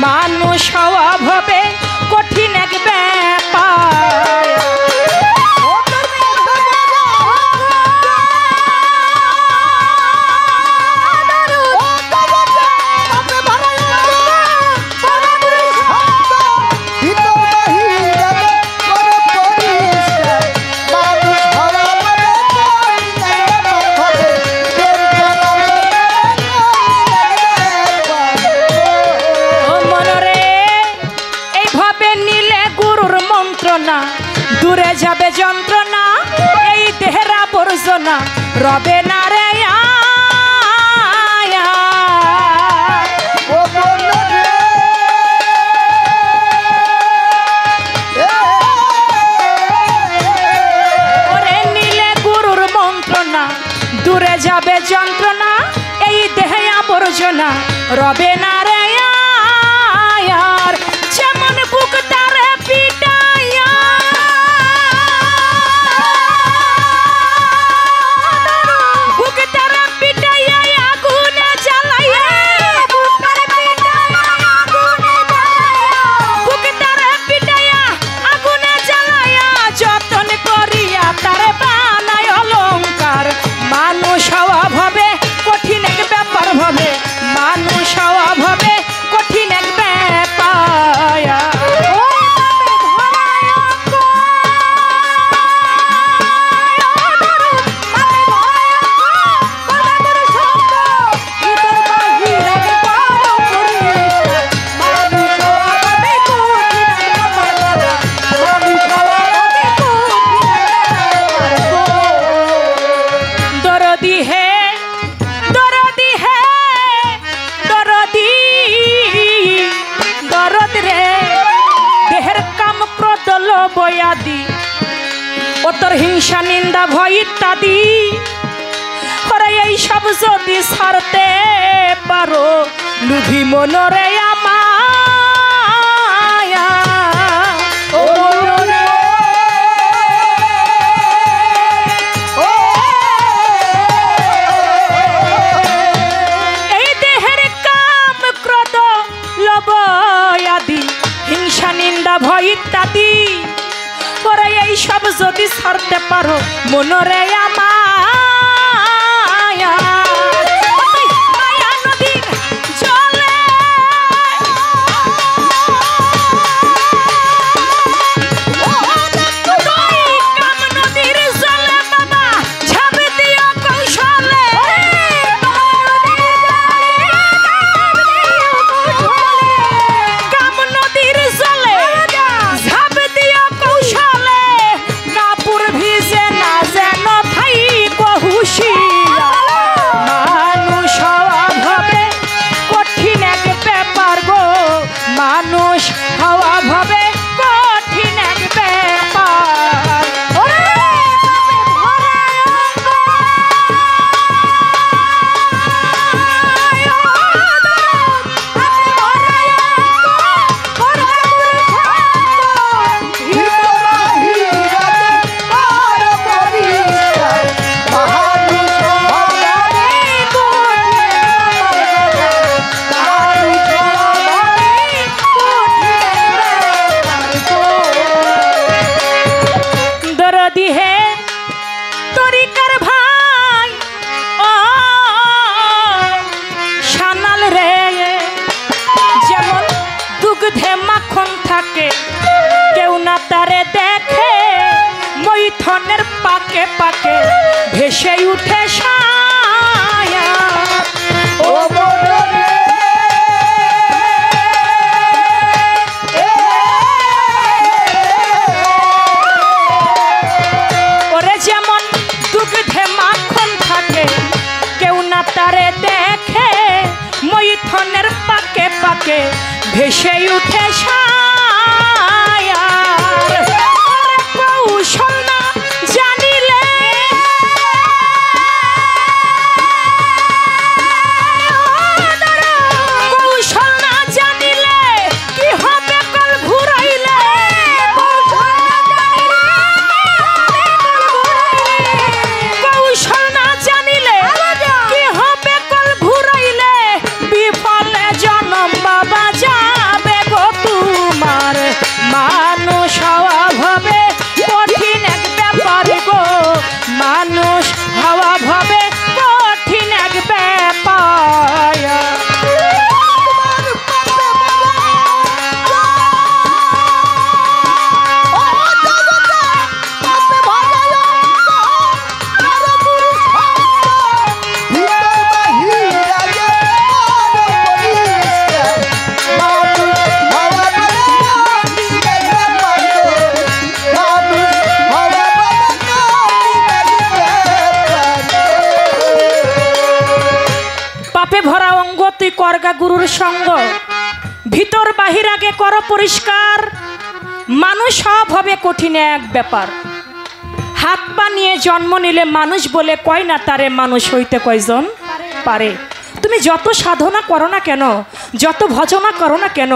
মানুষ হওয়া ভবে কঠিন এক ব্যাপার। দূরে যাবে যন্ত্রণা, এই দেহের আবর্জনা রবে না রে। ওরে নিলে গুরুর মন্ত্রণা, দূরে যাবে যন্ত্রণা, এই দেহে আবর্জনা রবে না রে। যেমন বুক তারে পিটাইয়া, বুক তারে পিটাইয়া আগুনে জ্বালাইয়া, বুক তারে পিটাইয়া আগুনে জ্বালাইয়া যতন করিয়া তারে বানায় অলংকার। মানুষ হওয়া ভবে কঠিন এক ব্যাপার ভবে, মানুষ হওয়া ভবে কঠিন এক ব্যাপার। বয়াদি ওতর হিংসা নিন্দা ভয় ইত্যাদি, ওরা এই সব যদি ছাড়তে পারো লুভি মনরে আমায়া। ও মনরে এই দেহের কাম ক্রোধ লোভ আদি হিংসা নিন্দা ভয় ইত্যাদি, ওরা এই সব যদি ছাড়তে পারো মনরে আমায়া। মায়া নদীর জলে কাম নদীর জলে বাবা ঝাঁপ দিও কৌশলে, কাম নদীর জলে ঝাঁপ দিও কৌশলে, কাপড় ভিজে না যেন থাই কহুশিলা। মানুষ হওয়া ভবে কঠিন এক ব্যাপার গো, মানুষ হওয়া ভবে কঠিন এক ব্যাপার। কেউ না তারে দেখে মৈথনের পাকে পাকে ভেসে উঠে ছায়া। ও মনরে অর্গা গুরুর সঙ্গ, ভিতর বাহির আগে করো পরিষ্কার। মানুষ সব হবে কঠিন এক ব্যাপার। হাত পা নিয়ে জন্ম নিলে মানুষ বলে কয় না, তারে মানুষ হইতে কয়জন পারে। তুমি যত সাধনা করো না কেন, যত ভজনা করো না কেন,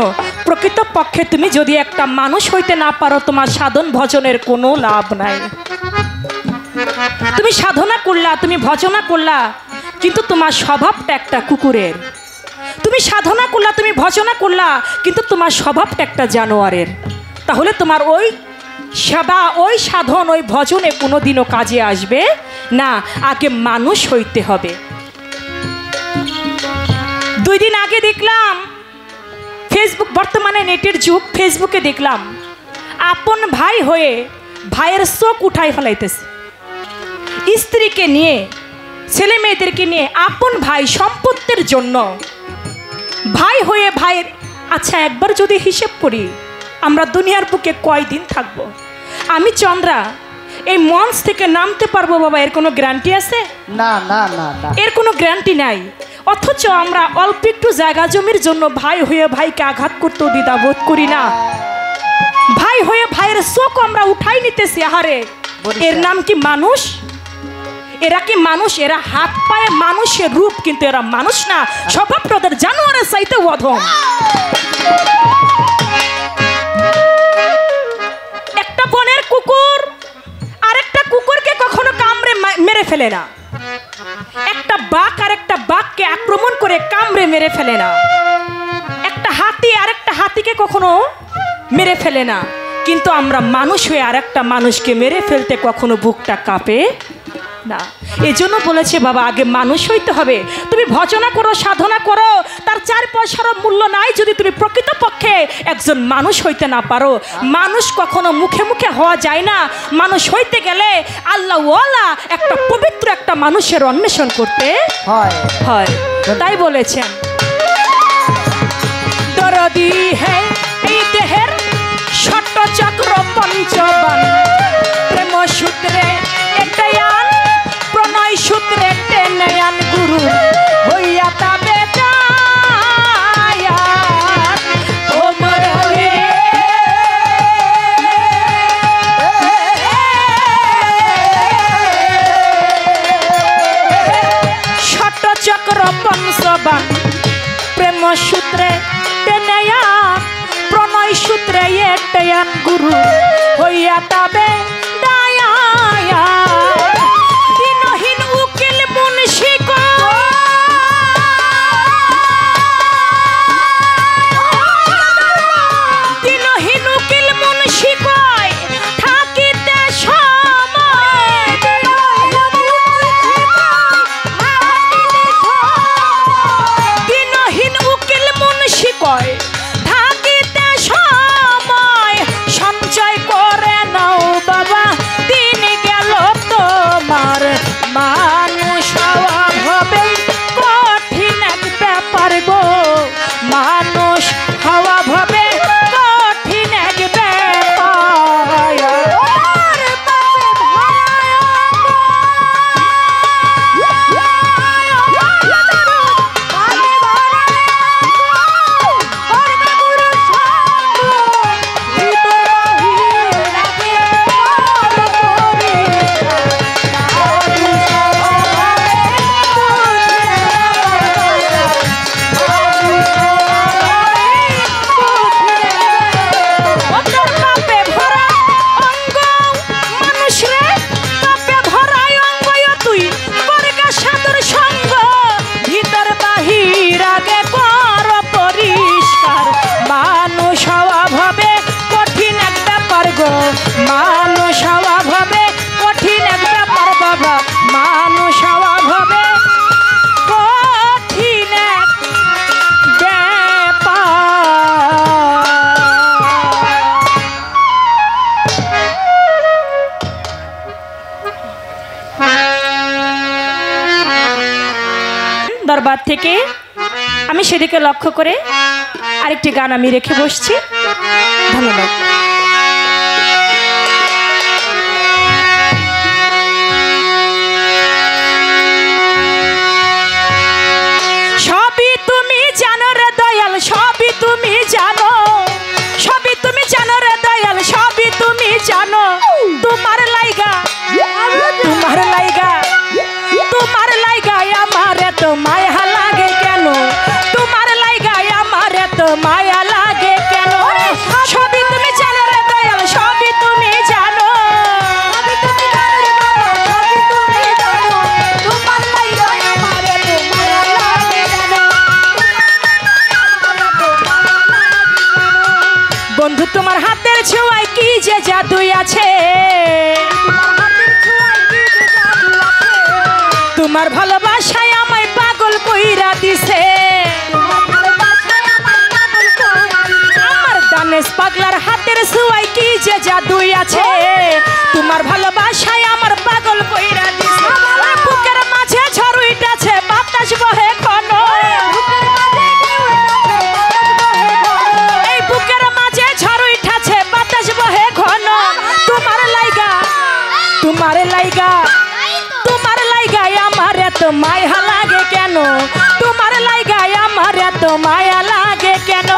প্রকৃত পক্ষে তুমি যদি একটা মানুষ হইতে না পারো, তোমার সাধন ভজনের কোনো লাভ নাই। তুমি সাধনা করলা, তুমি ভজনা করলা, কিন্তু তোমার স্বভাবটা একটা কুকুরের। তুমি সাধনা করলা, তুমি ভজনা করলা, কিন্তু তোমার স্বভাবটা একটা জানোয়ারের। তাহলে তোমার ওই সেবা, ওই সাধন, ওই ভজনে কোনোদিনও কাজে আসবে না। আগে মানুষ হইতে হবে। 2 দিন আগে দেখলাম ফেসবুক, বর্তমানে নেটের যুগ, ফেসবুকে দেখলাম আপন ভাই হয়ে ভাইয়ের চোখ উঠাই ফেলাইতেছে। স্ত্রীকে নিয়ে, ছেলে মেয়েদেরকে নিয়ে, আপন ভাই সম্পত্তির জন্য ভাই হয়ে ভাইয়ের। আচ্ছা, একবার যদি হিসেব করি আমরা দুনিয়ার বুকে কয়দিন থাকব? আমি চন্দ্রা এই মঞ্চ থেকে নামতে পারবো বাবা, এর কোনো গ্যারান্টি আছে? না না না না, এর কোনো গ্যারান্টি নাই। অথচ আমরা অল্প একটু জায়গা জমির জন্য ভাই হয়ে ভাইকে আঘাত করতেও দ্বিধাবোধ করি না। ভাই হয়ে ভাইয়ের চোখ আমরা উঠাই নিতেছি। আহারে, এর নাম কি মানুষ? এরা কি মানুষ? এরা হাত পায়ে মানুষের রূপ, কিন্তু এরা মানুষ না। স্বভাবটা ওদের জানোয়ারের চাইতে অধম। একটা বনের কুকুর আরেকটা কুকুরকে কখনো কামড়ে মেরে ফেলে না। একটা বাঘ আর একটা বাঘকে আক্রমণ করে কামড়ে মেরে ফেলে না। একটা হাতি আরেকটা হাতিকে কখনো মেরে ফেলে না। কিন্তু আমরা মানুষ হয়ে আরেকটা মানুষকে মেরে ফেলতে কখনো বুকটা কাঁপে না। এই জন্য বলেছে বাবা, আগে মানুষ হইতে হবে। তুমি ভজনা করো, সাধনা করো, তার 4 পয়সারও মূল্য নাই যদি তুমি প্রকৃত পক্ষে একজন মানুষ হইতে না পারো। মানুষ কখনো মুখে মুখে হওয়া যায় না। মানুষ হইতে গেলে আল্লাহ ওয়ালা একটা পবিত্র একটা মানুষের অন্বেষণ করতে হয়। তাই বলেছেন, দরদি হে এই দেহের ষট চক্র পঞ্চবান, প্রেম সূত্রে এটাই আন, প্রণয় সূত্রে টেনে আন, গুরু হইয়া তবে ষট চক্র পঞ্চবান, প্রেম সূত্রে টেনে আন, প্রণয় সূত্রে এটাই আন, গুরু হইয়া তবে দিনহীন উকিল মুন্সি দিনহীন উকিল মুন্সি কয় থাকিতে সময়, দিনহীন উকিল মুন্সি কয় থাকিতে সময়, সঞ্চয় করে নাও বাবা, দিন গেল তোমার। মানুষ হওয়া হবে কঠিন এক ব্যাপার গো, মানুষ হওয়া হবে কঠিন এক ব্যাপার। মানুষ হওয়া হবে কঠিন এক ব্যাপার বাবা, মানুষ হওয়া হবে কঠিন এক ব্যাপার। দরবার থেকে আমি সেদিকে লক্ষ্য করে আরেকটি গান আমি রেখে বসছি। ধন্যবাদ। সবই তুমি জানো তোমার লাইগা আমার এত মায়া লাগে কেন তোমার লাইগা আমার এত মায়া লাগে কেন সবই তুমি জানো রে দয়াল সবই তুমি জানো বন্ধু তোমার হাতের ছোঁয়ায় কি যে জাদু আছে তোমার ভালোবাসায় আমায় পাগল কইরা দিছে আমার দানেশ পাগলার হাতের ছোঁয়ায় কি যে জাদু আছে তোমার ভালোবাসায় আমার পাগল কইরা দিছে বুকের মাঝে ঝড় উঠেছে বাতাস বহে ঘন এই বুকের মাঝে ঝড় উঠেছে বাতাস বহে ঘন তোমার লাইগা আমার এত মায়া লাগে কেন তোমার লাইগা আমার এত মায়া লাগে কেন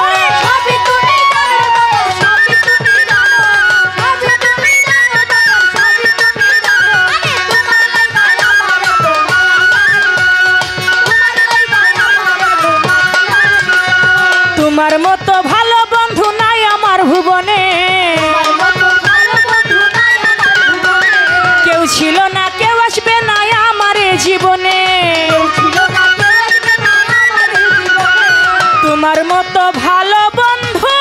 তোমার মতো ভালো বন্ধু নাই আমার ভুবনে কেউ ছিল না কেউ আসবে না আমার জীবনে তোমার মতো ভালো বন্ধু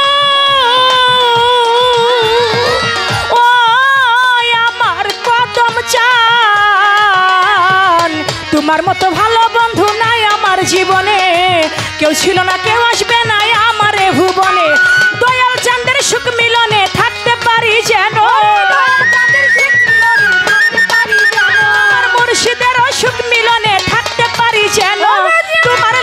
ও আমার কদম চান তোমার মতো ভালো বন্ধু নাই আমার জীবনে কেউ ছিল না কেউ আসবে না আমার ভুবনে দয়াল চাঁদের সুখ মিলনে থাকতে পারি যেন মুর্শিদের সুখ মিলনে থাকতে পারি যেন তোমার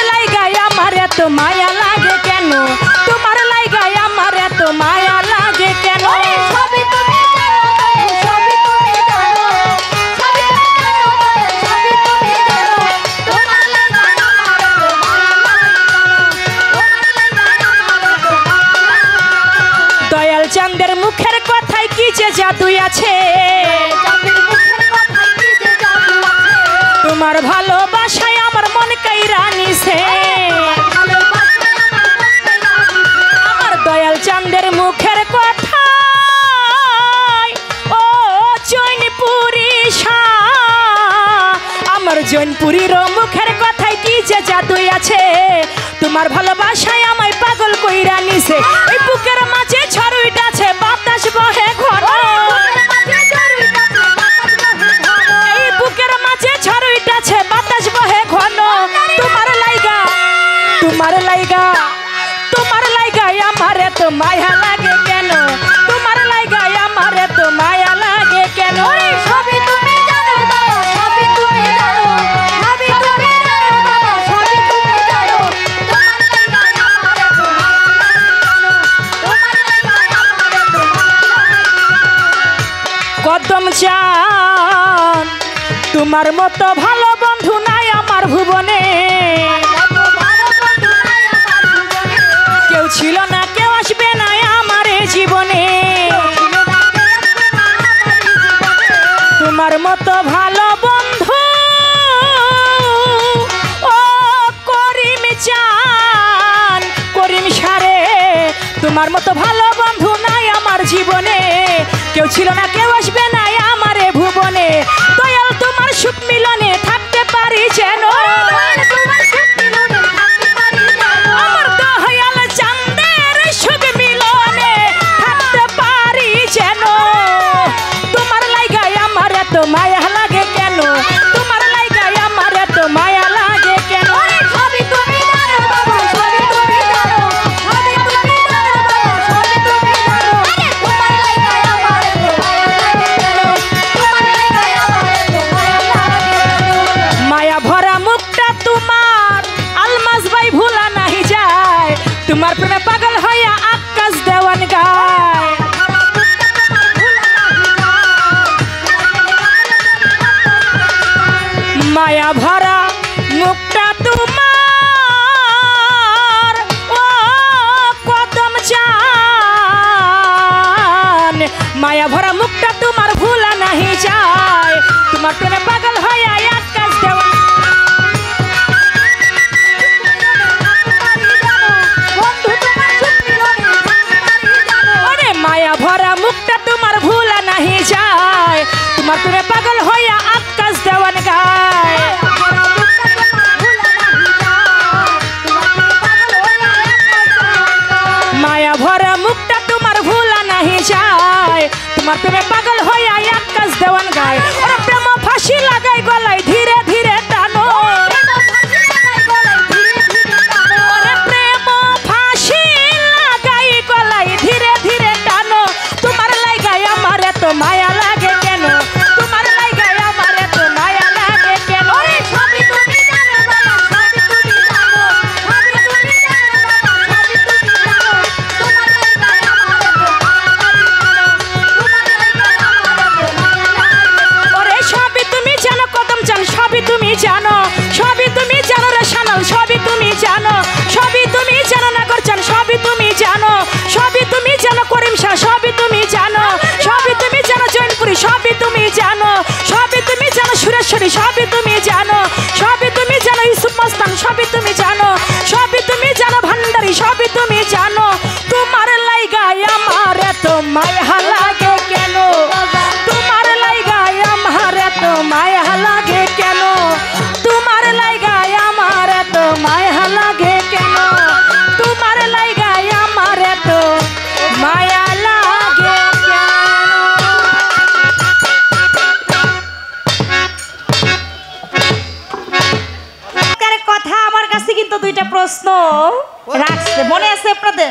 লাইগা আমার এত মায়া লাগে কেন তোমার লাইগা আমার এত মায়া লাগে কেন দয়াল চাঁদের মুখের কথায় কি যে জাদু আছে তোমার ভালোবাসায় আমার মন কাইরা নিছে আমার দয়াল চাঁদের মুখের কথায় ও জৈনপুরী আমার জৈনপুরীর মুখের কথায় কি যে জাদু আছে তোমার ভালোবাসায় আমায় পাগল কইরা নিছে এই বুকের মাঝে ঝড় উঠেছে বাতাস বহে ঘন এই বুকের মাঝে ঝড় উঠেছে বাতাস বহে ঘন তোমার লাইগা আমার এত মায়া লাগে কেন তোমার লাইগা আমার এত মায়া লাগে কেন সবই তুমি জানো সবই তুমি জানো সবই তুমি জানো সবই তুমি জানো তোমার লাইগা আমার এত কদম চান তোমার মতো ভালো বন্ধু নাই আমার ভুবনে কেউ ছিল না কেউ আসবে না আমার জীবনে তোমার মতো ভালো বন্ধু ও করিম চান করিম সারে তোমার মতো ভালো বন্ধু নাই আমার জীবনে কেউ ছিল না কেউ আসবে না আমার ভুবনে দয়াল তোমার সুখ মিলনে থাকতে পারি যেন আমার দয়াল চাঁদের সুখ মিলনে থাকতে পারি যেন তোমার লাইগা আমার এত মায়া লাগে কেন তোমার লাইগা আমার এত মায়া লাগে কেন সবই তুমি জানো বাবা সবই তুমি জানো সবই তুমি জানো বাবা সবই তুমি জানো তোমার লাইগা আমার এত মায়া লাগে কেন তোমার লাইগা আমার এত মায়া লাগে মায়া ভরা মুখটা তোমার ভুলা নাহি যায় তোমার প্রেমে পাগল হয়ে আকাশ দেওয়া ওরে মায়া ভরা মুখটা তোমার ভুলা নাহি যায় তোমার প্রেমে পাগল হয়ে আকাশ দেওয়ান গায় মায়া ভরা মুখটা তোমার ভুলা নাহি যায় তোমার প্রেমে পাগল হয়ে আকাশ দেওয়ান গায় ওরে প্রেম ফাঁসি লাগাই গলায় ধীরে ধীরে টানো ওরে প্রেম ফাঁসি লাগাই গলায় ধীরে ধীরে টানো তোমার লাগায় আমার এত মায়া লাগে কেন তোমার লাগায় আমার এত মায়া লাগে কেন সবই তুমি জানো বাবা সবই তুমি জানো সবই তুমি জানো বাবা সবই তুমি জানো তোমার লাগায় আমার এত ওরে সবই তুমি জানো কদম চান সবই তুমি জানো রে সানাল সবই তুমি জানো নাগর চান সবই তুমি জানো করিম শাহ সবই তুমি জানো জৈনপুরি সবই তুমি জানো সুরেশ্বরী সবই তুমি জানো ইউসুফ মস্তান সবই তুমি জানো ভান্ডারী সবই তুমি জানো তোমার লাইগায় আমার এত মায়া লাগে কেন তোমার লাইগায় আমার এত মায়া লাগে কেন তোমার লাইগায় আমার এত মায়া লাগে কেন তোমার লাইগায় আমার এত মায়া লাগে কেন কথা আমার কাছে কিন্তু দুইটা প্রশ্ন রাখছে মনে আছে আপনাদের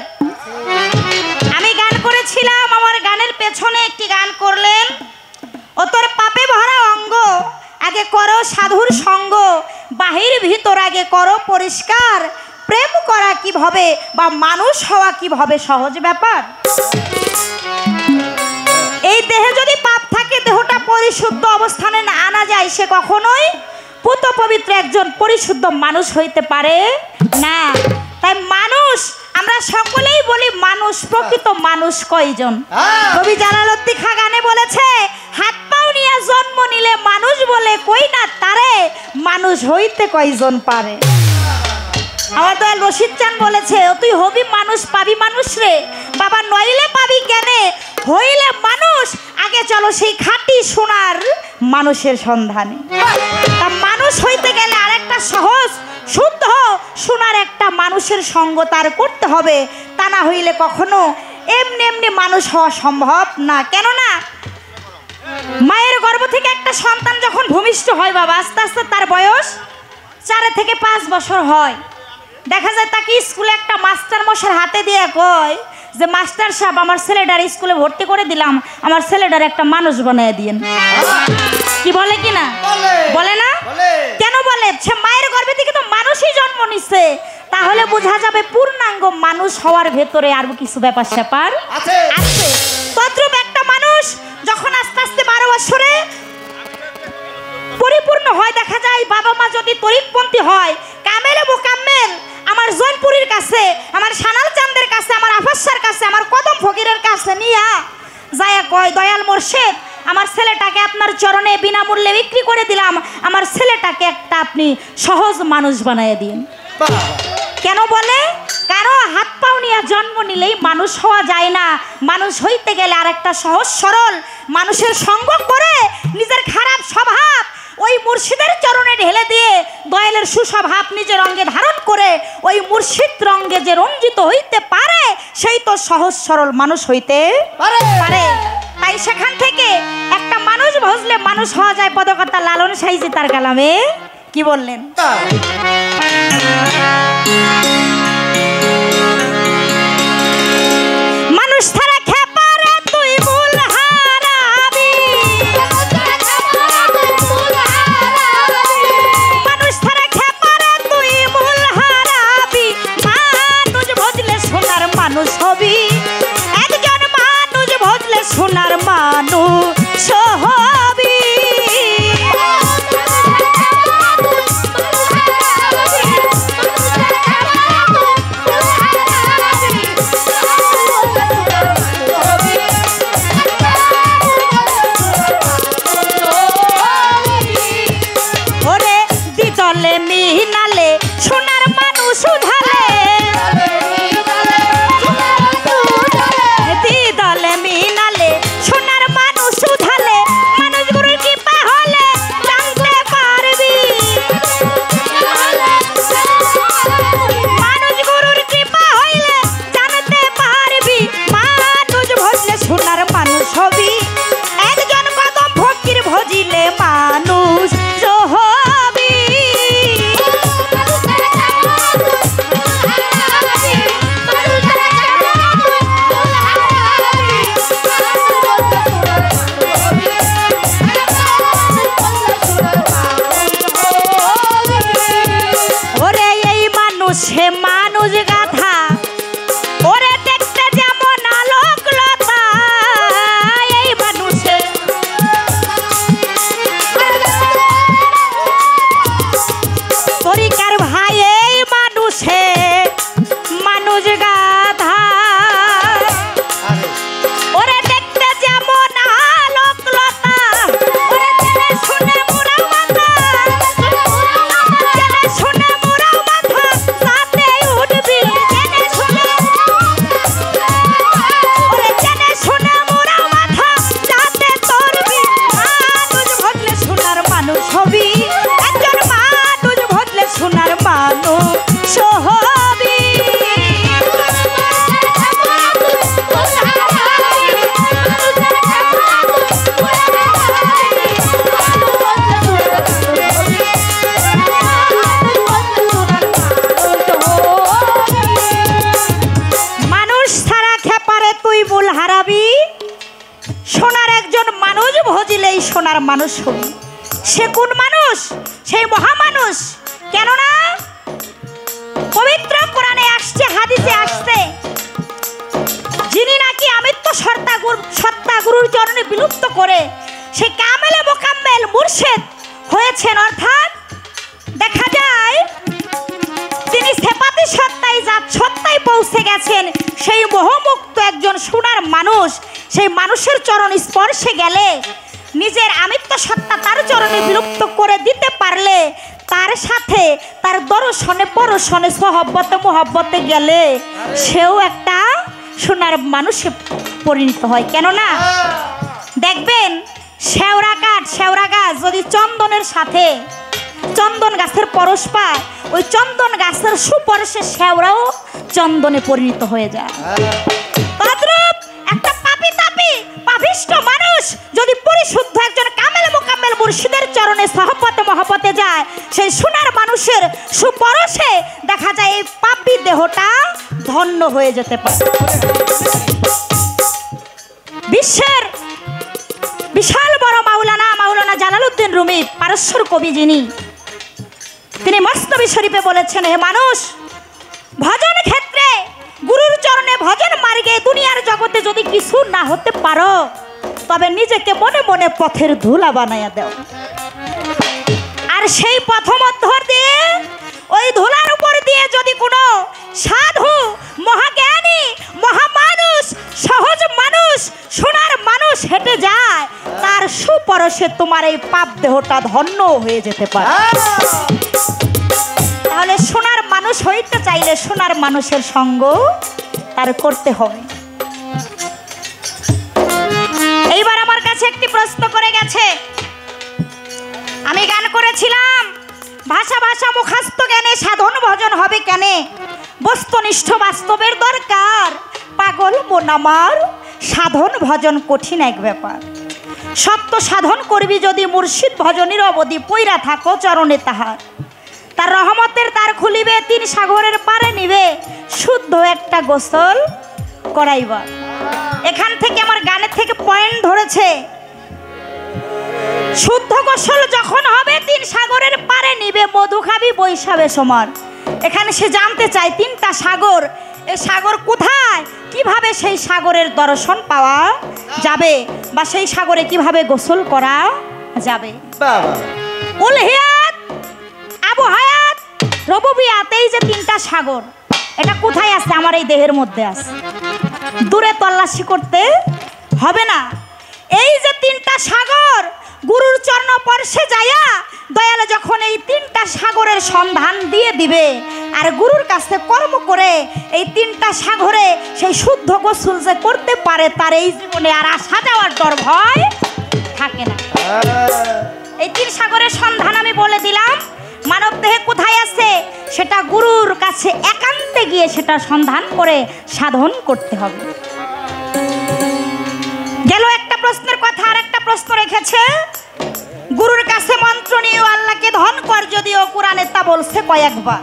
আমি গান করেছিলাম আমার গানের পেছনে একটি গান করলেন ও তোর পাপে ভরা অঙ্গ আগে করো সাধুর সঙ্গ বাহির ভিতর আগে করো পরিষ্কার প্রেম করা কিভাবে বা মানুষ হওয়া কিভাবে সহজ ব্যাপার এই দেহে যদি পাপ থাকে দেহটা পরিশুদ্ধ অবস্থানে না আনা যায় সে কখনোই পুত পবিত্র একজন পরিশুদ্ধ মানুষ হইতে পারে না তাই মানুষ আমরা সকলেই বলি মানুষ প্রকৃত মানুষ কয়জন কবি জালালউদ্দিন খাঁ গানে বলেছে হাত পাও নিয়ে জন্ম নিলে মানুষ বলে কই না তারে মানুষ হইতে কয়জন পারে আমার দয়াল রশিদ চান বলেছে ও তুই হবি মানুষ পাবি মানুষ রে বাবা নইলে পাবি কেনে হইলে মানুষ আগে চলো সেই খাঁটি সোনার মানুষের সন্ধানে তা মানুষ হইতে গেলে আরেকটা সহজ শুদ্ধ সোনার একটা মানুষের সঙ্গ তার করতে হবে তা না হইলে কখনো এমনি এমনি মানুষ হওয়া সম্ভব না কেননা মায়ের গর্ভ থেকে একটা সন্তান যখন ভূমিষ্ঠ হয় বাবা আস্তে আস্তে তার বয়স 4 থেকে 5 বছর হয় দেখা যায় তাকে স্কুলে একটা মাস্টার মশাই হাতে দিয়ে কয় যে মাস্টার সাহেব আমার ছেলেটার স্কুলে ভর্তি করে দিলাম আমার ছেলেটার একটা মানুষ বানিয়ে দিয়েন কি বলে কি না বলে না কেন বলে সে মায়ের গর্ভে থেকে তো মানুষই জন্ম নিচ্ছে তাহলে বোঝা যাবে পূর্ণাঙ্গ মানুষ হওয়ার ভেতরে আরো কিছু ব্যাপার স্যাপার আছে তদ্রূপ একটা মানুষ যখন আস্তে আস্তে 12 বছরে পরিপূর্ণ হয় দেখা যায় বাবা মা যদি তরিকপন্থী হয় কামেলে মোকাম্মেল আমার জৈনপুরীর কাছে আমার সানাল চাঁদের কাছে আমার আফাসার কাছে আমার কদম ফকিরের কাছে নিয়া যায় কয় দয়াল মোর্শেদ আমার ছেলেটাকে আপনার চরণে বিনামূল্যে বিক্রি করে দিলাম আমার ছেলেটাকে একটা আপনি সহজ মানুষ বানিয়ে দিন কেন বলে কারো হাত পাও নিয়ে জন্ম নিলেই মানুষ হওয়া যায় না মানুষ হইতে গেলে আরেকটা সহজ সরল মানুষের সঙ্গ করে নিজের খারাপ স্বভাব ওই মুর্শিদের চরণে ঢেলে দিয়ে দয়ালের সুস্বভাব নিজের অঙ্গে ধারণ করে ওই মুর্শিদ রঙ্গে যে রঞ্জিত হইতে পারে সেই তো সহজ সরল মানুষ হইতে পারে তাই সেখান থেকে একটা মানুষ ভজলে মানুষ হওয়া যায় পদকর্তা লালন সাইজি তার কালামে কি বললেন মানুষ ছাড়া খেপারে তুই ভুল হারাবি মানুষ ছাড়া খেপারে তুই ভুল হারাবি মানুষ ভজলে সোনার মানুষ হবি একজন মানুষ ভজলে সোনার মানুষ হবি এই সোনার মানুষ হবে। সে কোন মানুষ? সেই মহামানুষ। কেননা পবিত্র কোরআনে আসছে, হাদিসে আসছে, যিনি নাকি আমিত্ব সত্তা গুরুর চরণে বিলুপ্ত করে সে কামেলে মোকাম্মেল মুর্শিদ হয়েছেন, অর্থাৎ দেখা যায় তিনি সেপাতি সত্তায় জাত সত্তায় পৌঁছে গেছেন। সেই মোহমুক্ত একজন সোনার মানুষ, সেই মানুষের চরণ স্পর্শে গেলে নিজের আমিত্ব সত্তা তার চরণে বিলুপ্ত করে দিতে পারলে তার সাথে তার দর্শনে পরশনে সহব্বতে মোহব্বতে গেলে সেও একটা সোনার মানুষে পরিণত হয়। কেননা দেখবেন শেওড়া গাছ যদি চন্দনের সাথে চন্দন গাছের পরশ পায়, ওই চন্দন গাছের সুপরশে শেওড়াও চন্দনে পরিণত হয়ে যায়। তদ্রূপ একটা পাপিষ্ট মানুষ যদি পরিশুদ্ধ একজন কামেল মোকাম্মেল মুর্শিদের চরণে সহবতে মহব্বতে যায়, সেই সোনার মানুষের সুপরশে দেখা যায় এই পাপী দেহটা ধন্য হয়ে যেতে পারে। বিশ্বের বিশাল বড় মাওলানা জালালউদ্দিন রুমি পারস্যর কবি, তিনি মস্তবি শরীফে বলেছেন, হে মানুষ, ভজন ক্ষেত্রে গুরুর চরণে ভজন মার্গে দুনিয়ার জগতে যদি কিছু না হতে পারো, তবে নিজেকে মনে মনে পথের ধুলা বানাইয়া দাও। আর সেই পথ মধ্য দিয়ে ওই ধুলার উপর দিয়ে যদি কোনো সাধু, মহাজ্ঞানী, মহামানুষ, সহজ মানুষ, সোনার মানুষ হেঁটে যায়, তার সুপরশে তোমার এই পাপ দেহটা ধন্য হয়ে যেতে পারে। তাহলে সোনার মানুষ হইতে চাইলে সোনার মানুষের সঙ্গ তার করতে হবে। এইবার আমার কাছে একটি প্রশ্ন করে গেছে, আমি গান করেছিলাম ভাষা মুখস্থ জ্ঞানে সাধন ভজন হবে কেন? বস্তুনিষ্ঠ বাস্তবের দরকার, পাগল মন আমার, সাধন ভজন কঠিন এক ব্যাপার। সত্য সাধন করবি যদি মুর্শিদ ভজনের অবধি পইরা থাকো চরণে তাহার, তার রহমতের দ্বার খুলিবে, 3 সাগরের পারে নিবে, শুদ্ধ একটা গোসল করাইবা। এখান থেকে আমার গানের থেকে পয়েন্ট ধরেছে, শুদ্ধ গোসল যখন হবে 3 সাগরের পারে নিবে, মধু খাবি বৈশাবে সমান। এখানে সে জানতে চায় 3টা সাগর, এই সাগর কোথায়, কিভাবে সেই সাগরের দর্শন পাওয়া যাবে, বা সেই সাগরে কিভাবে গোসল করা যাবে। উলহিয়াত, আবু হায়াত, রবুবিয়াত, এই যে 3টা সাগর, এটা কোথায় আছে? আমার এই দেহের মধ্যে আছে। দূরে তল্লাশি করতে হবে না। এই যে 3টা সাগর গুরুর চরণ স্পর্শে যায়া দয়ালে যখন এই 3টা সাগরের সন্ধান দিয়ে দিবে, আর গুরুর কাছে কর্ম করে এই 3টা সাগরে সেই শুদ্ধ গোসল যে করতে পারে, তার এই জীবনে আর আসা যাওয়ার ডর ভয় থাকে না। এই 3 সাগরের সন্ধান আমি বলে দিলাম, মানব দেহে কোথায় আছে সেটা গুরুর কাছে একান্তে গিয়ে সেটা সন্ধান করে সাধন করতে হবে। গেল একটা প্রশ্নের কথা, আর একটা প্রশ্ন রেখেছে, গুরুর কাছে মন্ত্র নিয়ে আল্লাহকে ধন কর, যদিও কোরআনে তা বলছে কয়েকবার।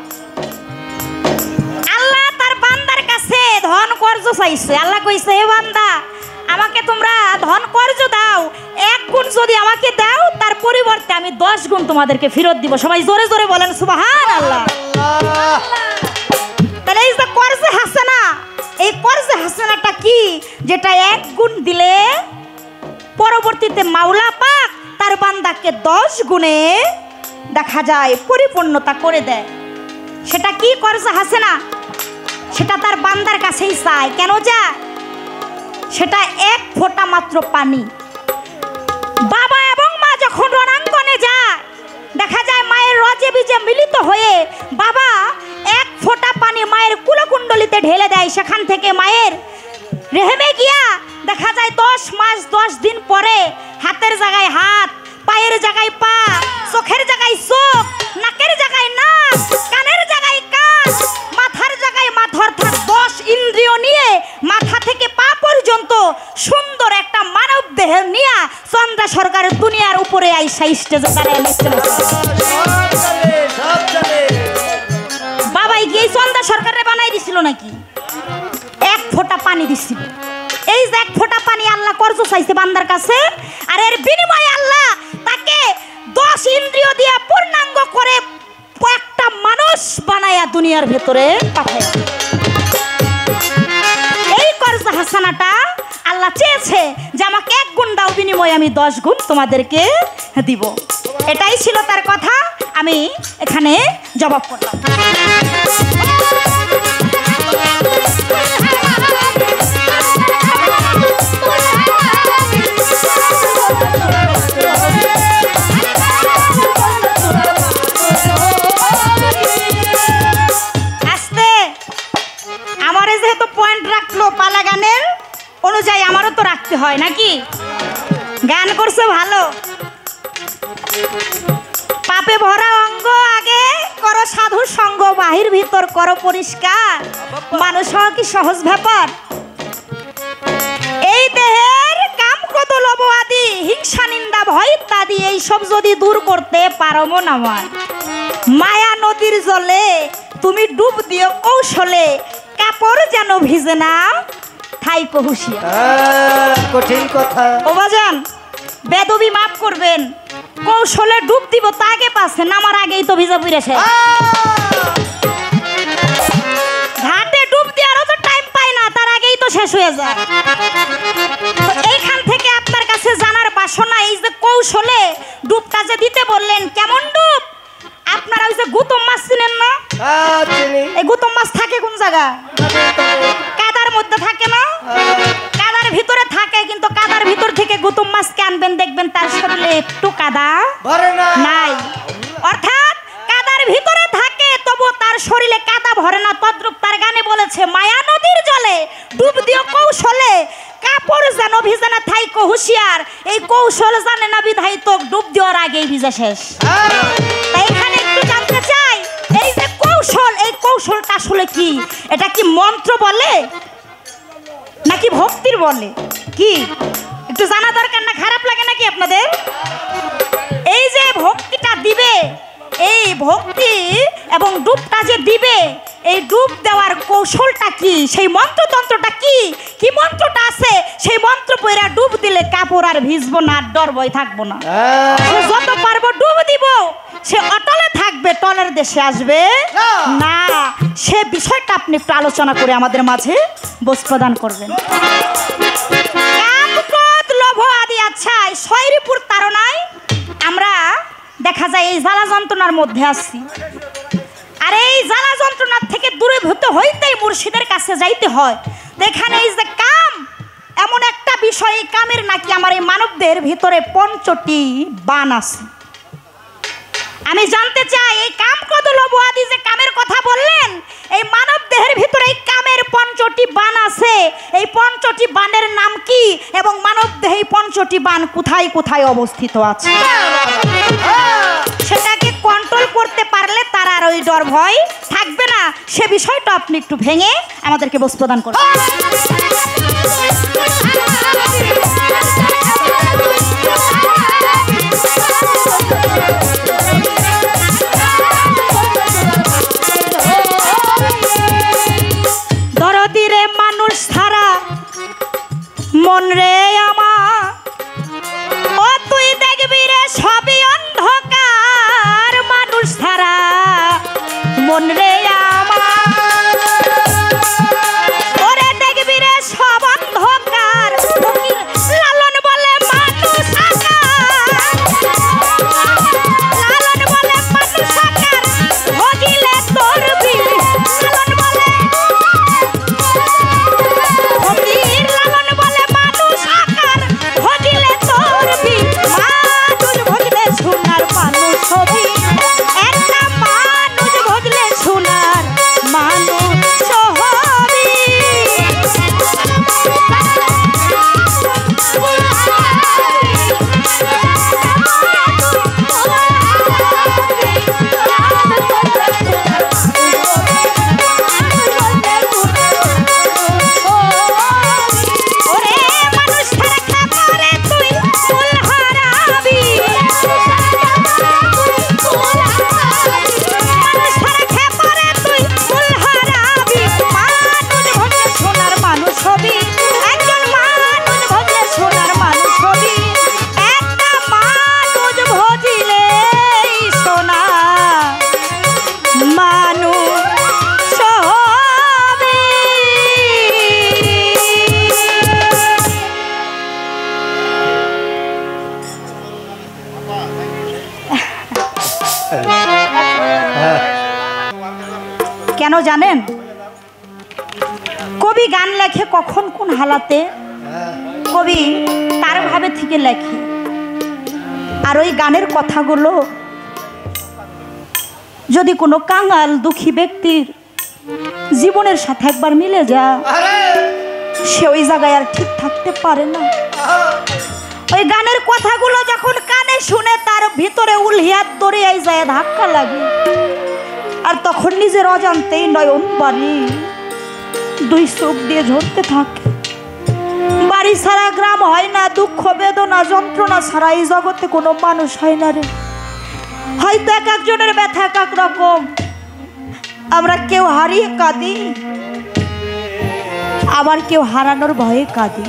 আল্লাহ তার বান্দার কাছে ধন কর্জ চাইছে। আল্লাহ কইছে, হে বান্দা, আমাকে তোমরা ধন কর্জ দাও, 1 গুণ যদি আমাকে দাও, তার পরিবর্তে আমি 10 গুণ তোমাদেরকে ফেরত দিব। সবাই জোরে জোরে বলেন সুবহানাল্লাহ। তাহলে এই যে কর্জে হাসানা, এই কর্জে হাসানাটা কি? যেটা 1 গুণ দিলে পরবর্তীতে মাওলা পাক তার বান্দাকে 10 গুণে দেখা যায় পরিপূর্ণতা করে দেয়। সেটা কি কর্জে হাসানা? সেটা তার বান্দার কাছেই চায়। কেন যায়? সেটা 1 ফোঁটা মাত্র পানি। বাবা এবং মা যখন রণাঙ্গনে যায়, দেখা যায় মায়ের রজে বীজে মিলিত হয়ে বাবা 1 ফোঁটা পানি মায়ের কুলকুণ্ডলিতে ঢেলে দেয়। সেখান থেকে মায়ের রেহেমে গিয়া দেখা যায় 10 মাস 10 দিন পরে হাতের জায়গায় হাত, পায়ের জায়গায় পা, চোখের জায়গায় চোখ, নাকের জায়গায় নাক, কানের জায়গায় কান, মাথার জায়গায় মাথা, অর্থাৎ 10 ইন্দ্রিয় নিয়ে মাথা থেকে পা পর্যন্ত সুন্দর একটা মানব দেহ নিয়ে চন্দ্রা সরকারের দুনিয়ার উপরে আইসা স্টেজে দাঁড়িয়ে বাবাই গিয়ে চন্দ্রা সরকারে বানাই দিছিল নাকি? 1 ফোঁটা পানি দিছিল। এই যে 1 ফোঁটা পানি আল্লাহ কর্জ চাইছে বান্দার কাছে, আর এর বিনিময়ে সময় আল্লাহ তাকে 10 ইন্দ্রিয় দিয়ে পূর্ণাঙ্গ করে একটা মানুষ বানায়া দুনিয়ার ভেতরে পাঠায়। এই কর্জ হাসানাটা আল্লাহ চেয়েছে যে আমাকে 1 গুণ দাও, বিনিময়ে আমি 10 গুণ তোমাদেরকে দিব। এটাই ছিল তার কথা, আমি এখানে জবাব করলাম। আস্তে আমারে যেহেতু পয়েন্ট রাখলো পালা গানের অনুযায়ী, আমারও তো রাখতে হয় নাকি? গান করছে ভালো, পাপে ভরা অঙ্গ আগে করো সাধু সঙ্গ, বাহির ভিতর করো পরিষ্কার, মানুষ হওয়া কি সহজ ব্যাপার? এই দেহের কাম ক্রোধ লোভ আদি হিংসা নিন্দা ভয় ইত্যাদি এইসব যদি দূর করতে পারো মন আমার, মায়া নদীর জলে তুমি ডুব দিও কৌশলে, কাপড় যেন ভিজে না থাইকো হুঁশিয়ার। কঠিন কথা। ও বাজান, বেদবি মাফ করবেন, কৌশলে ডুব দিব তা আগে পাচ্ছে, নামার আগেই তো ভিজা পুড়েছে। ঘাটে ডুব দেওয়ারও তো টাইম পাই না, তার আগেই তো শেষ হয়ে যায়। তো এইখান থেকে আপনার কাছে জানার বাসনা, এই যে কৌশলে ডুবটা যে দিতে বললেন, কেমন ডুব? আপনারা ওই যে গুতম মাছ চিনেন না? এই গুতম মাছ থাকে কোন জায়গা? কাদার মধ্যে থাকে না? কাদার ভিতরে থাকে, কিন্তু কাদার ভিতর থেকে গুতম মাছকে আনবেন, দেখবেন তার শরীরে একটু কাদা নাই। অর্থাৎ কাদার ভিতরে থাকে তবু তার শরীরে কাদা ভরে না। তদ্রূপ তার গানে বলেছে, মায়া নদীর জলে ডুব দিও কৌশলে, কাপড় যেন ভিজে না থাইকো হুঁশিয়ার। এই কৌশল জানে না বিধায় তো ডুব দেওয়ার আগেই ভিজে শেষ। তাই এখানে একটু জানতে চাই, এই যে কৌশল, এই কৌশলটা আসলে কি? এটা কি মন্ত্র বলে নাকি ভক্তির বলে? কি একটু জানা দরকার না? খারাপ লাগে নাকি আপনাদের? এই যে ভক্তিটা দিবে, এই ভক্তি এবং ডুবটা যে দিবে, এই ডুব দেওয়ার কৌশলটা কি? সেই মন্ত্রতন্ত্রটা কি? কি মন্ত্রটা আছে? সেই মন্ত্র পয়রা ডুব দিলে কাপড় আর ভিজবো না, ডর ভয় থাকবো না। যত পারবো ডুব দিব, সে অটলে থাকবে, টলের দেশে আসবে না। সে বিষয়টা আপনি একটু আলোচনা করে আমাদের মাঝে বোঝ প্রদান করবেন। কাম ক্রোধ লোভ আদি, আচ্ছা শৈরীপুর তাড়নায় আমরা দেখা যায় এই জ্বালা যন্ত্রণার মধ্যে আছি, আর এই জ্বালা যন্ত্রণার থেকে দূরীভূত হইতেই মুর্শিদের কাছে যাইতে হয়। এখানে এই যে কাম, এমন একটা বিষয়, এই কামের নাকি আমার এই মানবদের ভিতরে 5টি বান আছে। আমি জানতে চাই, এই কাম ক্রোধ লোভ আদি যে কামের কথা বললেন, এই মানব দেহের ভিতরে এই কামের 5টি বান আছে। এই 5টি বানের নাম কি এবং মানব দেহে 5টি বান কোথায় কোথায় অবস্থিত আছে? সেটাকে কন্ট্রোল করতে পারলে তার আর ওই ডর ভয় থাকবে না। সে বিষয়টা আপনি একটু ভেঙে আমাদেরকে বোঝ প্রদান করুন। দরদিরে মানুষ ছাড়া মন রে আমার, ও তুই দেখবি রে সবই অন্ধকার, মানুষ ছাড়া মন রে আমার, ওরে দেখবি রে সব অন্ধকার, লালন বলে মানুষ আকার, লালন বলে মানুষ আকার, ভগিলে তোর বিল, লালন বলে লালন বলে মানুষ জানেন কবি গান লেখে কখন কোন হালাতে কবি তার ভাবে থেকে লেখে আর ওই গানের কথাগুলো যদি কোনো কাঙাল দুঃখী ব্যক্তির জীবনের সাথে একবার মিলে যায় সে ওই জায়গায় আর ঠিক থাকতে পারে না। ওই গানের কথাগুলো যখন কানে শুনে তার ভিতরে উলহিয়াত দরিয়ায় যায় ধাক্কা লাগে আর তখন নিজের অজান্তেই নয়ন বাড়ি দুই চোখ দিয়ে ঝরতে থাকে। বাড়ি ছাড়া গ্রাম হয় না, দুঃখ বেদনা যন্ত্রণা ছাড়া এই জগতে কোনো মানুষ হয় না রে। হয়তো এক একজনের ব্যথা এক এক রকম, আমরা কেউ হারিয়ে কাঁদি আবার কেউ হারানোর ভয়ে কাঁদি।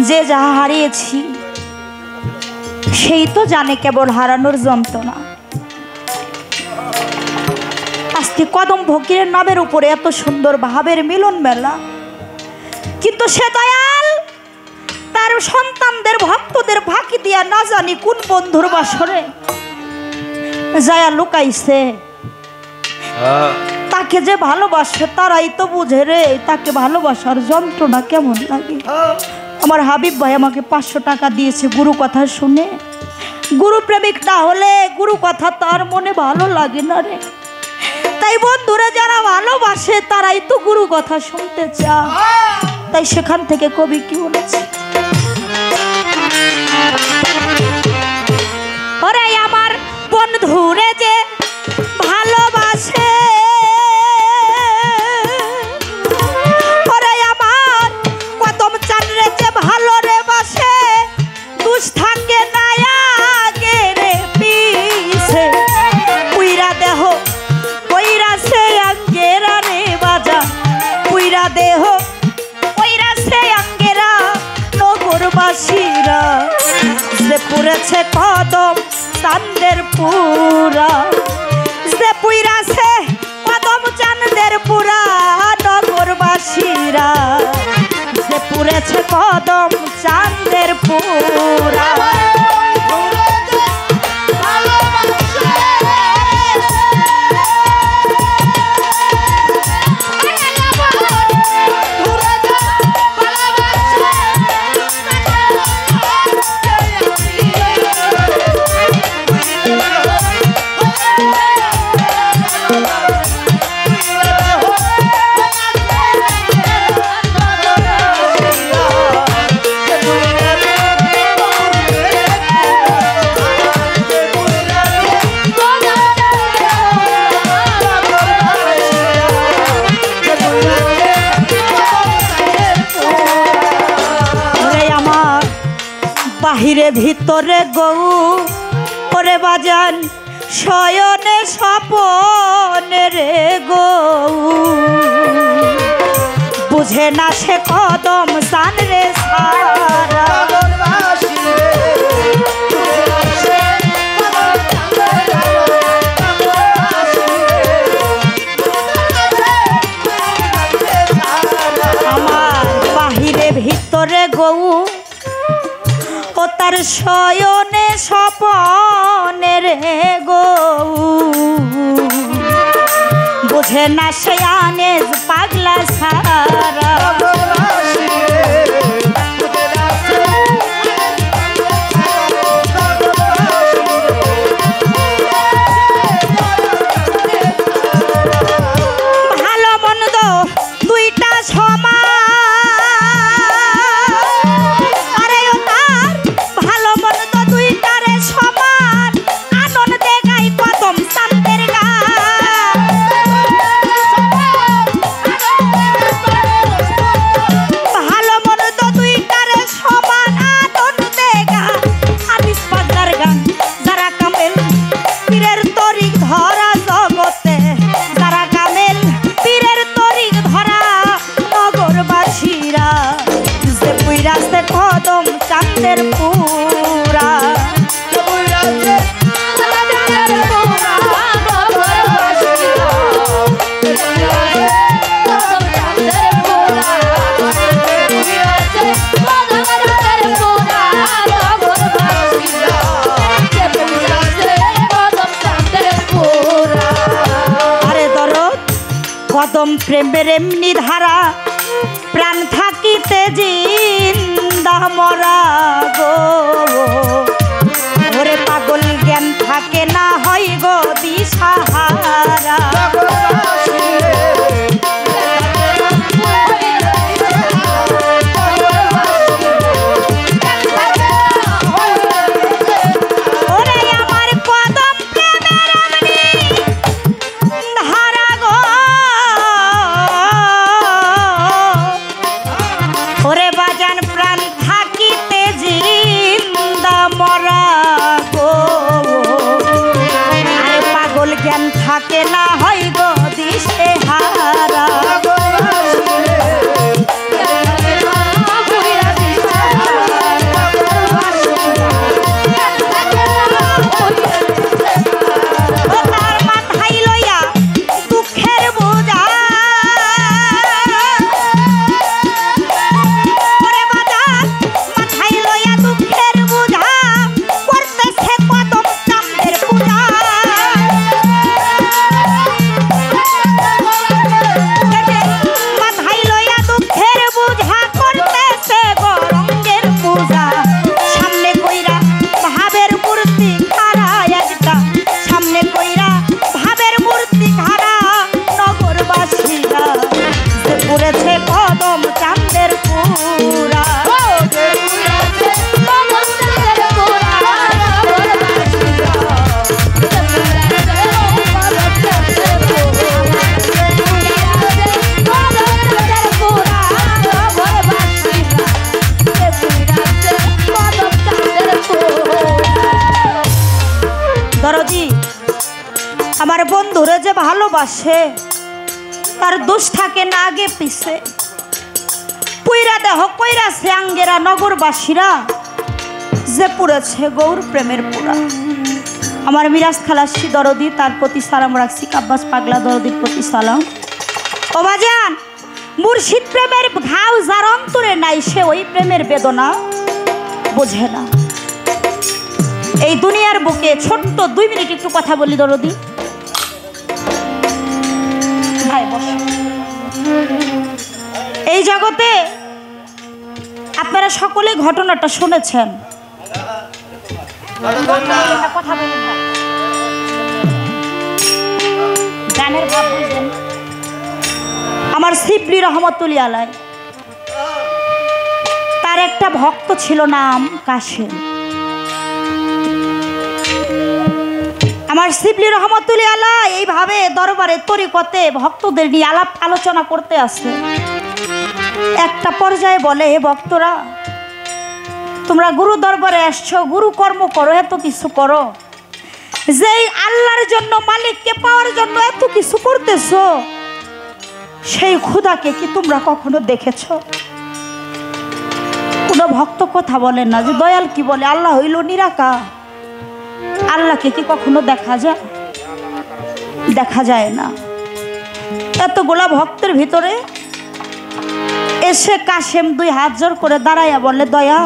যে যাহা হারিয়েছি সেই তো জানে কেবল হারানোর যন্ত্রণা। আজকে কদম ফকিরের নামের উপরে এত সুন্দর ভাবের মিলন মেলা, কিন্তু সে দয়াল তার সন্তানদের ভক্তদের ফাঁকি দিয়া না জানি কোন বন্ধুর বাসরে যায়া লুকাইছে। তাকে যে ভালোবাসে তারাই তো বুঝে রে তাকে ভালোবাসার যন্ত্রণা কেমন লাগে। আমার হাবিব ভাই আমাকে 500 টাকা দিয়েছে গুরু কথা শুনে। গুরু প্রেমিক না হলে গুরু কথা তার মনে ভালো লাগে না রে। তাই বন্ধুরা যারা ভালোবাসে তারাই তো গুরু কথা শুনতে চায়। তাই সেখান থেকে কবি কি বলেছে, ওরে আমার বন্ধুরে যে ভালোবাসে, ওরে আমার কদম চাঁদরে যে ভালো রে বাসে, দুষ থাকে না আগে রে পিছে, পুইরা দেহ কইরা সে আঙ্গেরা রে বাজা, পুইরা দেহ কইরা সে আঙ্গেরা নগরবাসীরা, যে পুরেছে কদম চাঁদের পুরা, যে পুইরাছে কদম চাঁদের পুরা নগরবাসীরা, যে পুরেছে কদম চাঁদের পুরা। বাহিরে ভিতরে গৌ ওরে বাজান শয়নে স্বপনে রে গৌ, বুঝে না সে কদম চান রে সারা, আমার বাহিরে ভিতরে গৌ ও তার শয়নে স্বপনে রে গৌ, বুঝে না সে আনে পাগলা সারা, ভালো মন্দ দুইটা সমান, কদম চাঁদের পুরা, আরে দর কদম প্রেমের এমনি ধারা প্রাণ থাকিতে জিন্দা মরা গো ওরে পাগল জ্ঞান থাকে না হয় গো দিশাহারা থাকে না হয় গো দিশে হারা তার মাথায় লইয়া দুঃখের বোঝা মাথায় লইয়া দুঃখের বোঝা করতেছে কদম চাঁদের পূজা আমার বন্ধুরা যে ভালোবাসে তার দোষ থাকে না আগে পিছে পুইরা দেহ কইরা সে আঙ্গেরা নগরবাসীরা যে পুড়েছে গৌর প্রেমের পুরা আমার মিরাজ খালাসি দরদি তার প্রতি সালাম রাখছি আব্বাস পাগলা দরদির প্রতি সালাম ও বাজান মুর্শিদ প্রেমের ঘাও যার অন্তরে নাই সে ওই প্রেমের বেদনা বোঝে না এই দুনিয়ার বুকে ছোট্ট 2 মিনিট একটু কথা বলি দরদি এই জগতে আপনারা সকলে ঘটনাটা শুনেছেন আমার শিবলি রহমতুল্লাহ আলাইহি তার একটা ভক্ত ছিল নাম কাশেম আমার শিবলি রহমতুল্লাহ আলাইহি এইভাবে দরবারে তরিকতে ভক্তদের নিয়ে আলাপ আলোচনা করতে আসে একটা পর্যায়ে বলে হে ভক্তরা তোমরা গুরু দরবারে আসছো গুরু কর্ম করো এত কিছু করো যেই আল্লাহর জন্য মালিককে পাওয়ার জন্য এত কিছু করতেছো সেই খোদাকে কি তোমরা কখনো দেখেছো কোনো ভক্ত কথা বলেন না যে দয়াল কি বলে আল্লাহ হইল নিরাকার আল্লাহকে কি কখনো দেখা যায় দেখা যায় না এতগুলা ভক্তের ভিতরে এসে কাশেম 2 হাত জোর করে দাঁড়াইয়া বলে দয়া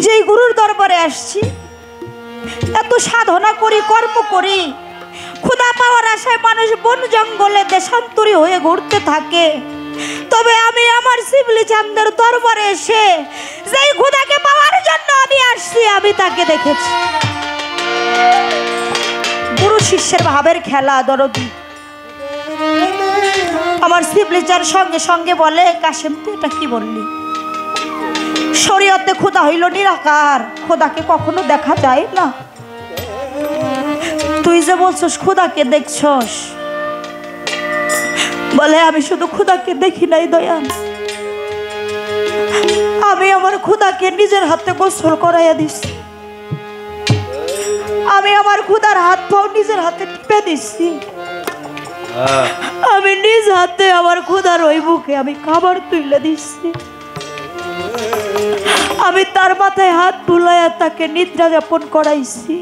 যেই গুরুর দরবারে আসছি এত সাধনা করি কর্ম করি খোদা পাওয়ার আশায় মানুষ বন জঙ্গলে দেশান্তরী হয়ে ঘুরতে থাকে তবে আমি আমার শিবলি চাঁদের দরবারে এসে যেই খোদাকে পাওয়ার জন্য আমি আসছি আমি তাকে দেখেছি গুরু শিষ্যের ভাবের খেলা দরদি আমার শিবলি চাঁদ সঙ্গে সঙ্গে বলে কাশেম তুই এটা কি বললি শরীয়তে খোদা হইল নিরাকার খোদাকে কখনো দেখা যায় না তুই যে বলছস খোদাকে দেখছস বলে আমি শুধু খোদাকে দেখি নাই দয়াল আমি আমার খোদাকে নিজের হাতে গোসল করাইয়া দিছি আমি আমার খোদার হাত পাও নিজের হাতে টিপে দিছি আমি নিজ হাতে আমার খোদার ওই বুকে আমি খাবার তুলে দিছি আমি তার মাথায় হাত বুলাইয়া তাকে নিদ্রা যাপন করাইছি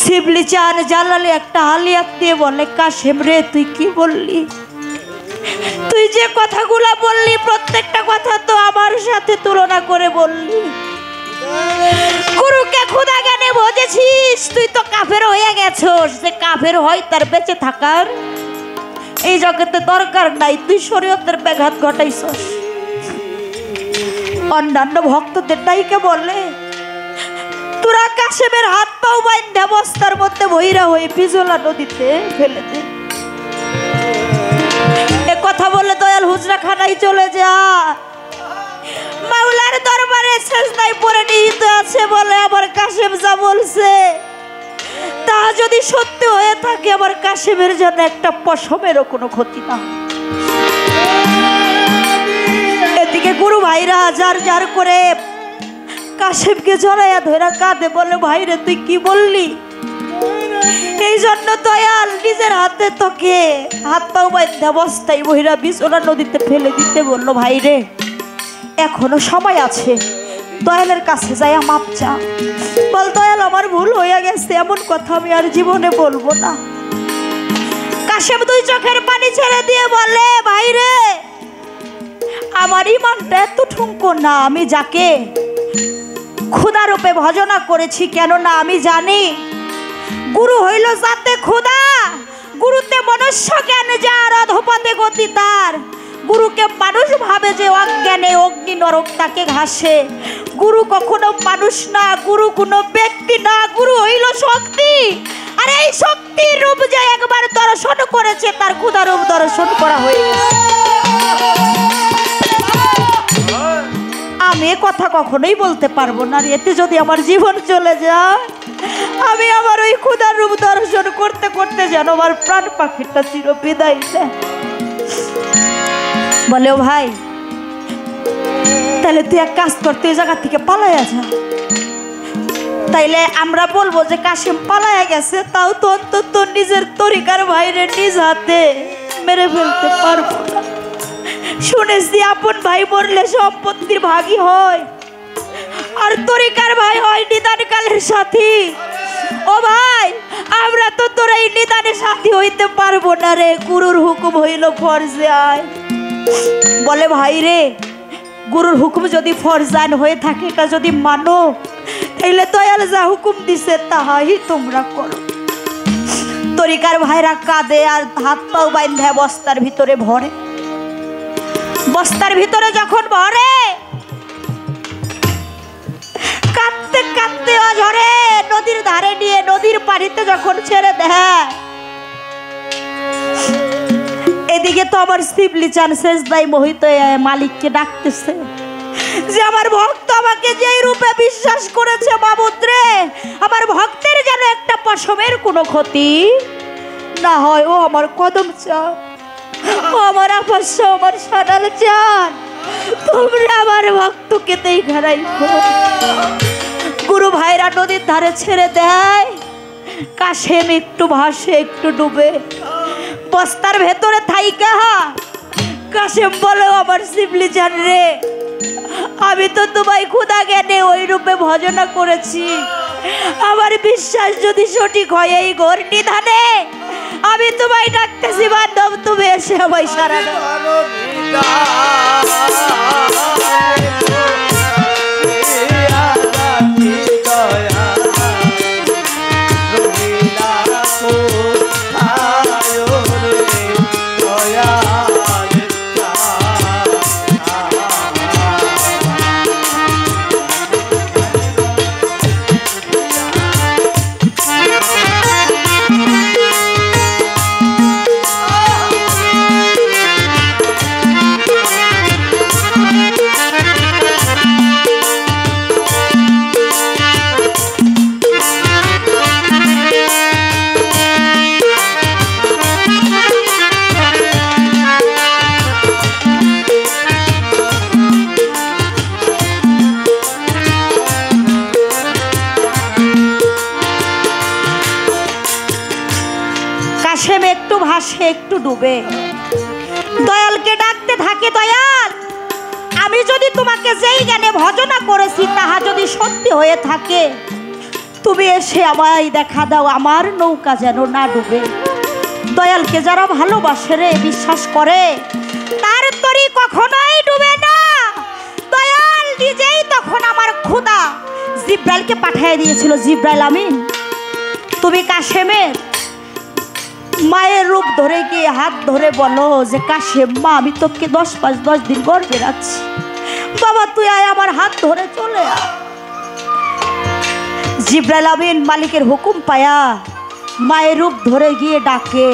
শিবলি চাঁদ জালালে একটা হালিয়াত দিয়ে বলে কাশেম রে তুই কি বললি তুই যে কথাগুলা বললি প্রত্যেকটা কথা তো আমার সাথে তুলনা করে বললি গুরুকে খোদা জ্ঞানে বুঝেছিস, তুই তো কাফের হয়ে গেছস। যে কাফের হয় তার বেঁচে থাকার এই জগতে দরকার নাই, তুই শরীয়তের ব্যাঘাত ঘটাইছস। অন্যান্য ভক্তদের ডাইকে বললে তোরা কাশেমের হাত পাও বাইন্ধে বস্তার মধ্যে বহিরা হয়ে পিজলা নদীতে ফেলে দে। এ কথা বলে দয়াল হুজরাখানায় চলে যা। মাওলার দরবারে সেজদায় পড়ে নিহিত আছে বলে আমার কাশেম যা বলছে তা যদি সত্যি হয়ে থাকে, আমার কাশেমের জন্য একটা পশমেরও কোনো ক্ষতি না। এদিকে গুরু ভাইরা যার যার করে কাশেমকে জড়াইয়া ধরা কাঁদে, বলে ভাইরে তুই কি বললি? এই জন্য দয়াল নিজের হাতে তোকে হাত পাও বাঁধা অবস্থায় বহিরা বিছনা নদীতে ফেলে দিতে বললো। ভাইরে এখনো সময় আছে, দয়ালের কাছে যাইয়া মাপ চা। বল দয়াল আমার ভুল হইয়া গেছে, এমন কথা আমি আর জীবনে বলবো না। কাশেম দুই চোখের পানি ছেড়ে দিয়ে বলে ভাইরে আমার ইমানটা এত ঠুনকো না। আমি যাকে খোদারূপে ভজনা করেছি, কেননা আমি জানি গুরু হইল যাতে খোদা, গুরুতে মনুষ্য জ্ঞান যার, অধপথে গতি তার। গুরুকে মানুষ ভাবে যে অজ্ঞানে অগ্নি নরক তাকে ঘাসে। গুরু কখনো মানুষ না, গুরু কোনো ব্যক্তি না, গুরু হইল শক্তি। আর এই শক্তির রূপ যে একবার দর্শন করেছে তার খোদা রূপ দর্শন করা হয়ে গেছে। আমি এ কথা কখনোই বলতে পারবো না। এতে যদি আমার জীবন চলে যায়, আমি আমার ওই খোদার রূপ দর্শন করতে করতে যেন আমার প্রাণ পাখিটা চির বিদায় দেয়। বলে ও ভাই তাহলে তুই এক কাজ কর, তুই জায়গা থেকে পালাইয়া যা। তাইলে আমরা বলবো যে কাশেম পালাইয়া গেছে, তাও তো অন্তত নিজের তরিকার ভাইরে নিজ হাতে মেরে ফেলতে পারবো না। শুনেছি আপন ভাই মরলে সম্পত্তির ভাগী হয়, আর তরিকার ভাই হয় নিদানকালের সাথী। ও ভাই আমরা তো তোর এই নিদানের সাথী হইতে পারবো না রে, গুরুর হুকুম হইল ফরজে আয়। বলে ভাই রে গুরুর হুকুম যদি ফরজান হয়ে থাকে, এটা যদি মানো, তাইলে দয়াল যা হুকুম দিছে তাহাই তোমরা করো। তরিকার ভাইরা কাঁদে আর হাত পাও বাইন্ধে বস্তার ভিতরে ভরে। বস্তার ভিতরে যখন ভরে কাঁদতে কাঁদতে অঝরে নদীর ধারে নিয়ে নদীর পানিতে যখন ছেড়ে দেয়, এদিকে তো আমার শিবলি চান সেজদায় মোহিত মালিককে ডাকতেছে যে আমার ভক্ত আমাকে যেই রূপে বিশ্বাস করেছে মাবুদ রে, আমার ভক্তের যেন একটা পশমের কোনো ক্ষতি না হয়। ও আমার কদম চান, ও আমার আপাস্য, আমার সানাল চান, তোমরা আমার ভক্তকে তেই ঘাড়াই। গুরু ভাইরা নদীর ধারে ছেড়ে দেয়, কাশেম একটু ভাসে একটু ডুবে। বস্তার ভেতরে থাইকা কাশেম বলে আমার শিবলি চান রে, আমি তো তোমায় খোদা জ্ঞানে ওই রূপে ভজনা করেছি। আমার বিশ্বাস যদি সঠিক হয় এই ঘোর নিধানে আমি তোমায় ডাকতেছি বান্ধব, তুমি এসে আমায় সারা দাও। একটু ভাসে একটু ডুবে, দয়ালকে ডাকতে থাকে, দয়াল আমি যদি তোমাকে যেই জ্ঞানে ভজনা করেছি তাহা যদি সত্যি হয়ে থাকে, তুমি এসে আমায় দেখা দাও, আমার নৌকা যেন না ডুবে। দয়ালকে যারা ভালোবাসে রে, বিশ্বাস করে, তার তরি কখনোই ডুবে না। দয়াল নিজেই তখন আমার খোদা জিব্রাইলকে পাঠিয়ে দিয়েছিল, জিব্রাইল আমিন তুমি কাশেমের মায়ের রূপ ধরে গিয়ে হাত ধরে বলো যে কাশেম মা আমি তোকে 10 মাস 10 দিন গর্ভে রাখছি, বাবা তুই আয় আমার হাত ধরে চলে আয়। জিব্রাইল আমিন মালিকের হুকুম পায়া মায়ের রূপ ধরে গিয়ে ডাকে,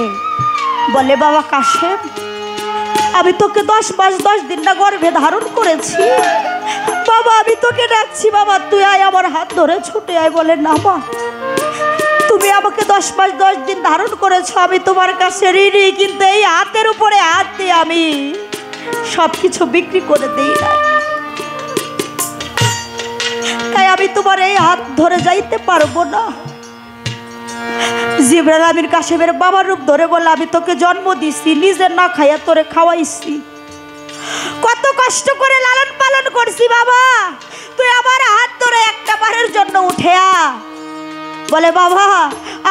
বলে বাবা কাশেম আমি তোকে 10 মাস 10 দিন না গর্ভে ধারণ করেছি, বাবা আমি তোকে ডাকছি, বাবা তুই আয় আমার হাত ধরে ছুটে আয়। বলে না মা তুমি আমাকে 10 মাস 10 দিন ধারণ করেছো, আমি তোমার কাছে ঋণী, কিন্তু এই হাতের উপরে হাত দিয়ে আমি সব কিছু বিক্রি করে দিই না, তাই আমি তোমার এই হাত ধরে যাইতে পারবো না। জিব্রাইল আমিন কাশেমের বাবার রূপ ধরে বলে আমি তোকে জন্ম দিছি, নিজে না খাইয়া তোরে খাওয়াইছি, কত কষ্ট করে লালন পালন করছি, বাবা তুই আমার হাত ধরে একটা বারের জন্য উঠে আ। বলে বাবা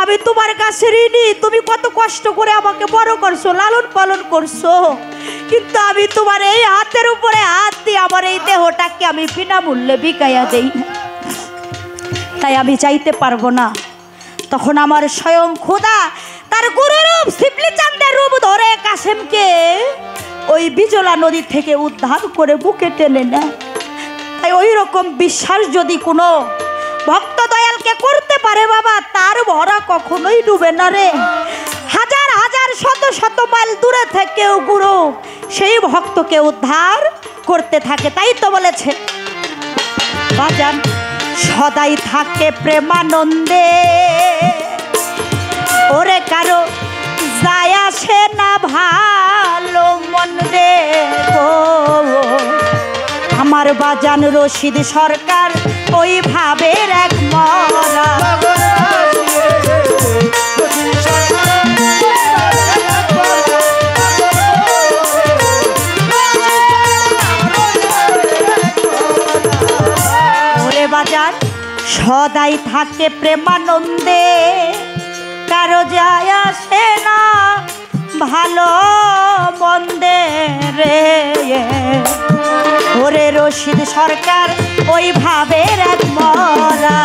আমি তোমার কাছে ঋণী, তুমি কত কষ্ট করে আমাকে বড় করছো লালন পালন করছো, কিন্তু আমি তোমার এই হাতের উপরে হাত দিয়ে আমার এই দেহটাকে আমি বিনামূল্যে বিকাইয়া দেই না, তাই আমি চাইতে পারবো না। তখন আমার স্বয়ং খোদা তার গুরুরূপ শিবলি চাঁদের রূপ ধরে কাশেমকে ওই বিজলা নদী থেকে উদ্ধার করে বুকে টেনে নেয়। তাই ওই রকম বিশ্বাস যদি কোনো ভক্ত দয়ালকে করতে পারে বাবা, তার ভরা কখনোই ডুবে না রে। হাজার হাজার শত শত মাইল দূরে থেকেও গুরু সেই ভক্তকে উদ্ধার করতে থাকে। তাই তো বলেছে বাজান সদাই থাকে প্রেমানন্দে, ওরে কারো যায় আসে না ভালো মন্দে গো। আমার বাজান রশিদ সরকার ওই ভাবের এক মরা, ওরে বাজান সদাই থাকে প্রেমানন্দে, কারো যায় আসে না ভালো মন্দে রে। ওরে রশিদ সরকার ওই ভাবের এক মরা,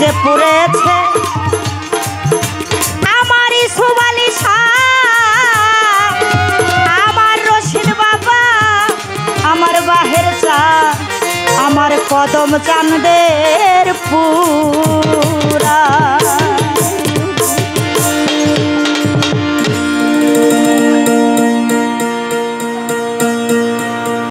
যে পুড়েছে আমারই সুবালি আমার রশিদ বাবা, আমার বাহের চা, আমার কদম চাঁদের পুরা।